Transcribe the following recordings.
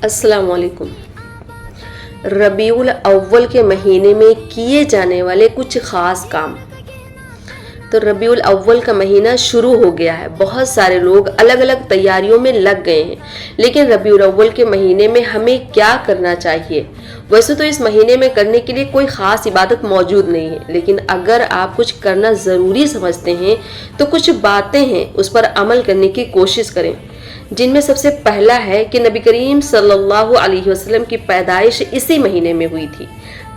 अस्सलाम वालेकुम। रबीउल अव्वल के महीने में किए जाने वाले कुछ ख़ास काम। तो रबीउल अव्वल का महीना शुरू हो गया है, बहुत सारे लोग अलग अलग तैयारियों में लग गए हैं, लेकिन रबीउल अव्वल के महीने में हमें क्या करना चाहिए? वैसे तो इस महीने में करने के लिए कोई ख़ास इबादत मौजूद नहीं है, लेकिन अगर आप कुछ करना ज़रूरी समझते हैं तो कुछ बातें हैं उस पर अमल करने की कोशिश करें, जिनमें सबसे पहला है कि नबी करीम सल्लल्लाहु अलैहि वसल्लम की पैदाइश इसी महीने में हुई थी।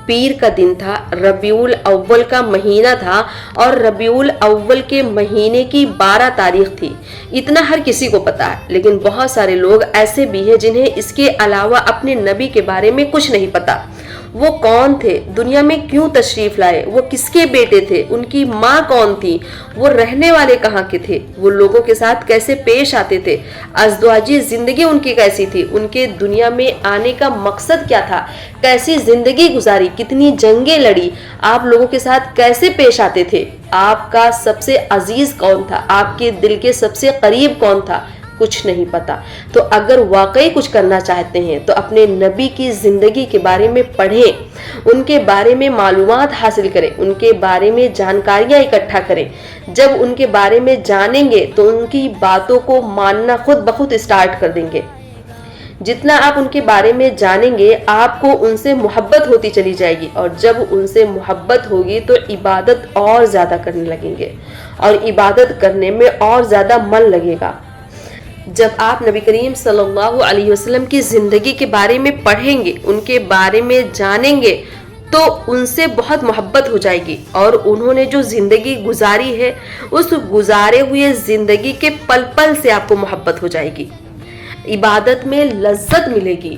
पीर का दिन था, रबीउल अव्वल का महीना था और रबीउल अव्वल के महीने की 12 तारीख थी। इतना हर किसी को पता है, लेकिन बहुत सारे लोग ऐसे भी हैं जिन्हें इसके अलावा अपने नबी के बारे में कुछ नहीं पता। वो कौन थे, दुनिया में क्यों तशरीफ लाए, वो किसके बेटे थे, उनकी माँ कौन थी, वो रहने वाले कहाँ के थे, वो लोगों के साथ कैसे पेश आते थे, अज़दवाजी जिंदगी उनकी कैसी थी, उनके दुनिया में आने का मकसद क्या था, कैसी जिंदगी गुजारी, कितनी जंगें लड़ी, आप लोगों के साथ कैसे पेश आते थे, आपका सबसे अजीज कौन था, आपके दिल के सबसे करीब कौन था, कुछ नहीं पता। तो अगर वाकई कुछ करना चाहते हैं तो अपने नबी की ज़िंदगी के बारे में पढ़ें, उनके बारे में मालूमात हासिल करें, उनके बारे में जानकारियाँ इकट्ठा करें। जब उनके बारे में जानेंगे तो उनकी बातों को मानना खुद ब खुद स्टार्ट कर देंगे। जितना आप उनके बारे में जानेंगे आपको उनसे मोहब्बत होती चली जाएगी, और जब उनसे मोहब्बत होगी तो इबादत और ज़्यादा करने लगेंगे और इबादत करने में और ज़्यादा मन लगेगा। जब आप नबी करीम सल्लल्लाहु अलैहि वसल्लम की ज़िंदगी के बारे में पढ़ेंगे, उनके बारे में जानेंगे तो उनसे बहुत मोहब्बत हो जाएगी, और उन्होंने जो ज़िंदगी गुजारी है उस गुजारे हुए ज़िंदगी के पल पल से आपको मोहब्बत हो जाएगी, इबादत में लज्जत मिलेगी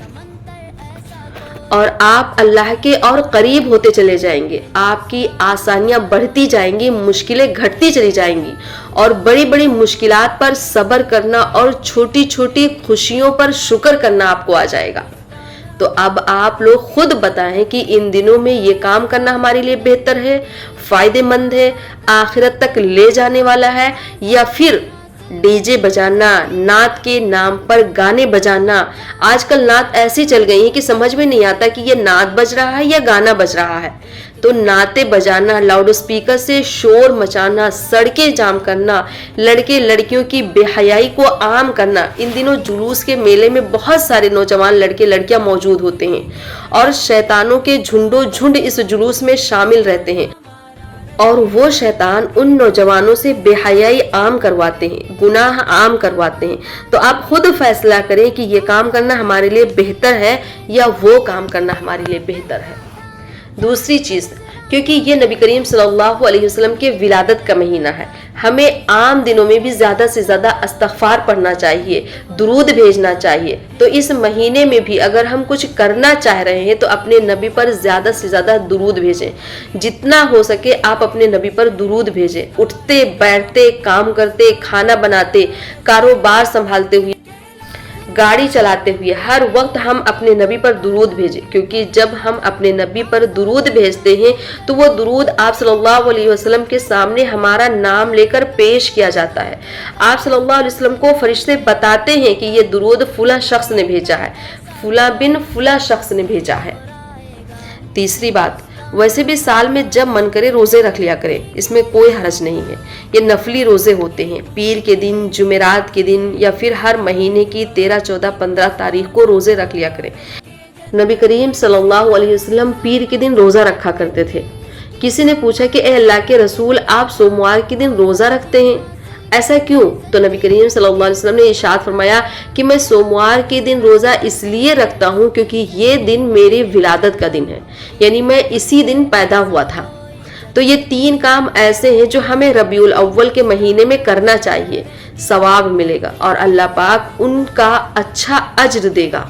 और आप अल्लाह के और करीब होते चले जाएंगे। आपकी आसानियां बढ़ती जाएंगी, मुश्किलें घटती चली जाएंगी, और बड़ी बड़ी मुश्किलात पर सब्र करना और छोटी छोटी खुशियों पर शुक्र करना आपको आ जाएगा। तो अब आप लोग खुद बताएं कि इन दिनों में ये काम करना हमारे लिए बेहतर है, फायदेमंद है, आखिरत तक ले जाने वाला है, या फिर डीजे बजाना, नात के नाम पर गाने बजाना। आजकल नात ऐसी चल गई है कि समझ में नहीं आता कि ये नात बज रहा है या गाना बज रहा है। तो नाते बजाना, लाउड स्पीकर से शोर मचाना, सड़कें जाम करना, लड़के लड़कियों की बेहयाई को आम करना। इन दिनों जुलूस के मेले में बहुत सारे नौजवान लड़के लड़कियां मौजूद होते हैं और शैतानों के झुंडों झुंड इस जुलूस में शामिल रहते हैं, और वो शैतान उन नौजवानों से बेहयाई आम करवाते हैं, गुनाह आम करवाते हैं। तो आप खुद फैसला करें कि ये काम करना हमारे लिए बेहतर है या वो काम करना हमारे लिए बेहतर है। दूसरी चीज़, क्योंकि ये नबी करीम सल्लल्लाहु अलैहि वसल्लम के विलादत का महीना है, हमें आम दिनों में भी ज़्यादा से ज़्यादा इस्तग़फ़ार पढ़ना चाहिए, दुरूद भेजना चाहिए। तो इस महीने में भी अगर हम कुछ करना चाह रहे हैं तो अपने नबी पर ज़्यादा से ज़्यादा दुरूद भेजें। जितना हो सके आप अपने नबी पर दुरूद भेजें। उठते बैठते, काम करते, खाना बनाते, कारोबार संभालते हुए, गाड़ी चलाते हुए, हर वक्त हम अपने नबी पर दुरूद भेजें, क्योंकि जब हम अपने नबी पर दुरूद भेजते हैं तो वो दुरूद आप सल्लल्लाहु अलैहि वसल्लम के सामने हमारा नाम लेकर पेश किया जाता है। आप सल्लल्लाहु अलैहि वसल्लम को फरिश्ते बताते हैं कि ये दुरूद फुला शख्स ने भेजा है, फुला बिन फुला शख्स ने भेजा है। तीसरी बात, वैसे भी साल में जब मन करे रोज़े रख लिया करें, इसमें कोई हर्ज नहीं है। ये नफली रोज़े होते हैं, पीर के दिन, जुमेरात के दिन, या फिर हर महीने की 13, 14, 15 तारीख को रोज़े रख लिया करें। नबी करीम सल्लल्लाहु अलैहि वसल्लम पीर के दिन रोज़ा रखा करते थे। किसी ने पूछा कि ए अल्लाह के रसूल, आप सोमवार के दिन रोज़ा रखते हैं, ऐसा क्यों? तो नबी करीम सल्लल्लाहु अलैहि वसल्लम ने इरशाद फरमाया कि मैं सोमवार के दिन रोज़ा इसलिए रखता हूँ क्योंकि ये दिन मेरी विलादत का दिन है, यानी मैं इसी दिन पैदा हुआ था। तो ये 3 काम ऐसे हैं जो हमें रबीउल अव्वल के महीने में करना चाहिए, सवाब मिलेगा और अल्लाह पाक उनका अच्छा अज्र देगा।